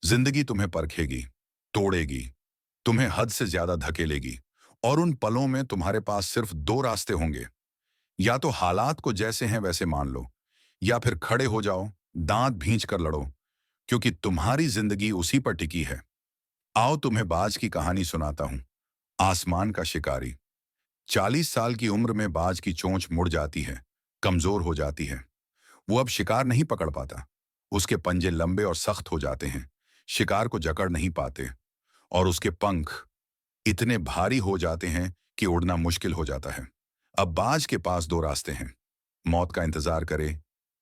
जिंदगी तुम्हें परखेगी, तोड़ेगी, तुम्हें हद से ज्यादा धकेलेगी। और उन पलों में तुम्हारे पास सिर्फ दो रास्ते होंगे। या तो हालात को जैसे हैं वैसे मान लो, या फिर खड़े हो जाओ, दांत भींच कर लड़ो, क्योंकि तुम्हारी जिंदगी उसी पर टिकी है। आओ तुम्हें बाज की कहानी सुनाता हूं। आसमान का शिकारी। 40 साल की उम्र में बाज की चोंच मुड़ जाती है, कमजोर हो जाती है। वो अब शिकार नहीं पकड़ पाता। उसके पंजे लंबे और सख्त हो जाते हैं, शिकार को जकड़ नहीं पाते। और उसके पंख इतने भारी हो जाते हैं कि उड़ना मुश्किल हो जाता है। अब बाज के पास दो रास्ते हैं, मौत का इंतजार करे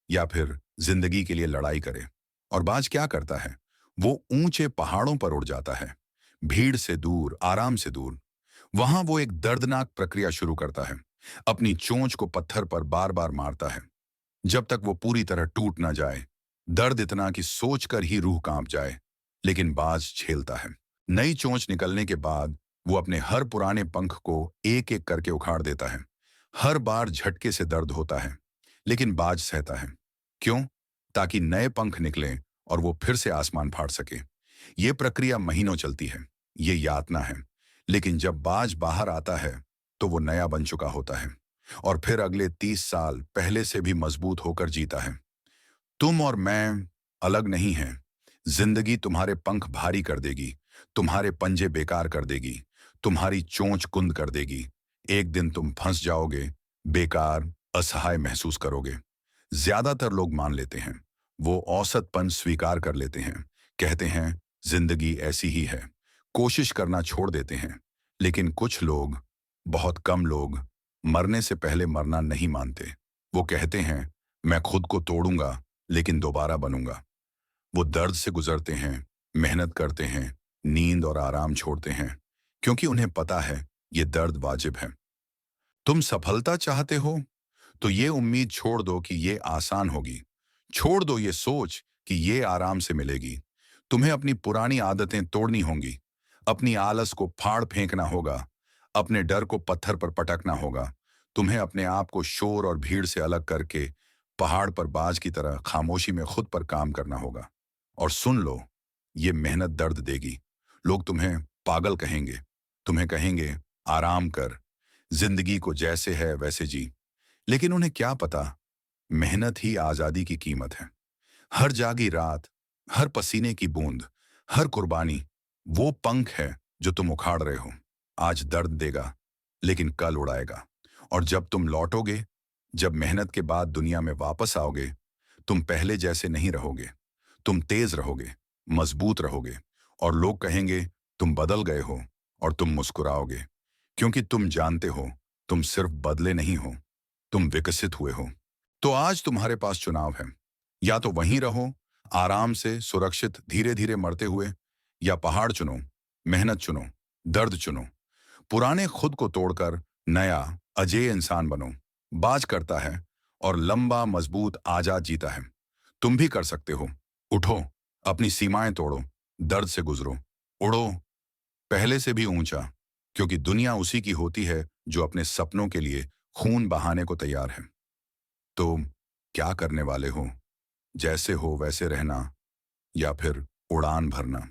या फिर जिंदगी के लिए लड़ाई करे। और बाज क्या करता है? वो ऊंचे पहाड़ों पर उड़ जाता है, भीड़ से दूर, आराम से दूर। वहां वो एक दर्दनाक प्रक्रिया शुरू करता है। अपनी चोंच को पत्थर पर बार बार मारता है, जब तक वो पूरी तरह टूट ना जाए। दर्द इतना कि सोचकर ही रूह कांप जाए, लेकिन बाज झेलता है। नई चोंच निकलने के बाद वो अपने हर पुराने पंख को एक एक करके उखाड़ देता है। हर बार झटके से दर्द होता है, लेकिन बाज सहता है। क्यों? ताकि नए पंख निकलें और वो फिर से आसमान फाड़ सके। ये प्रक्रिया महीनों चलती है, ये यातना है। लेकिन जब बाज बाहर आता है तो वो नया बन चुका होता है, और फिर अगले 30 साल पहले से भी मजबूत होकर जीता है। तुम और मैं अलग नहीं हैं। जिंदगी तुम्हारे पंख भारी कर देगी, तुम्हारे पंजे बेकार कर देगी, तुम्हारी चोंच कुंद कर देगी। एक दिन तुम फंस जाओगे, बेकार, असहाय महसूस करोगे। ज्यादातर लोग मान लेते हैं, वो औसतपन स्वीकार कर लेते हैं, कहते हैं जिंदगी ऐसी ही है, कोशिश करना छोड़ देते हैं। लेकिन कुछ लोग, बहुत कम लोग, मरने से पहले मरना नहीं मानते। वो कहते हैं मैं खुद को तोड़ूंगा लेकिन दोबारा बनूंगा। वो दर्द से गुजरते हैं, मेहनत करते हैं, नींद और आराम छोड़ते हैं, क्योंकि उन्हें पता है ये दर्द वाजिब है। तुम सफलता चाहते हो तो ये उम्मीद छोड़ दो कि ये आसान होगी। छोड़ दो ये सोच कि ये आराम से मिलेगी। तुम्हें अपनी पुरानी आदतें तोड़नी होंगी, अपनी आलस को फाड़ फेंकना होगा, अपने डर को पत्थर पर पटकना होगा। तुम्हें अपने आप को शोर और भीड़ से अलग करके पहाड़ पर बाज की तरह खामोशी में खुद पर काम करना होगा। और सुन लो, ये मेहनत दर्द देगी। लोग तुम्हें पागल कहेंगे, तुम्हें कहेंगे आराम कर, जिंदगी को जैसे है वैसे जी। लेकिन उन्हें क्या पता, मेहनत ही आजादी की कीमत है। हर जागी रात, हर पसीने की बूंद, हर कुर्बानी वो पंख है जो तुम उखाड़ रहे हो। आज दर्द देगा, लेकिन कल उड़ाएगा। और जब तुम लौटोगे, जब मेहनत के बाद दुनिया में वापस आओगे, तुम पहले जैसे नहीं रहोगे। तुम तेज रहोगे, मजबूत रहोगे, और लोग कहेंगे तुम बदल गए हो। और तुम मुस्कुराओगे, क्योंकि तुम जानते हो तुम सिर्फ बदले नहीं हो, तुम विकसित हुए हो। तो आज तुम्हारे पास चुनाव है, या तो वहीं रहो, आराम से, सुरक्षित, धीरे धीरे मरते हुए, या पहाड़ चुनो, मेहनत चुनो, दर्द चुनो। पुराने खुद को तोड़कर नया, अजेय इंसान बनो। बाज करता है और लंबा, मजबूत, आजाद जीता है। तुम भी कर सकते हो। उठो, अपनी सीमाएं तोड़ो, दर्द से गुजरो, उड़ो, पहले से भी ऊंचा, क्योंकि दुनिया उसी की होती है जो अपने सपनों के लिए खून बहाने को तैयार है। तो क्या करने वाले हो? जैसे हो वैसे रहना, या फिर उड़ान भरना?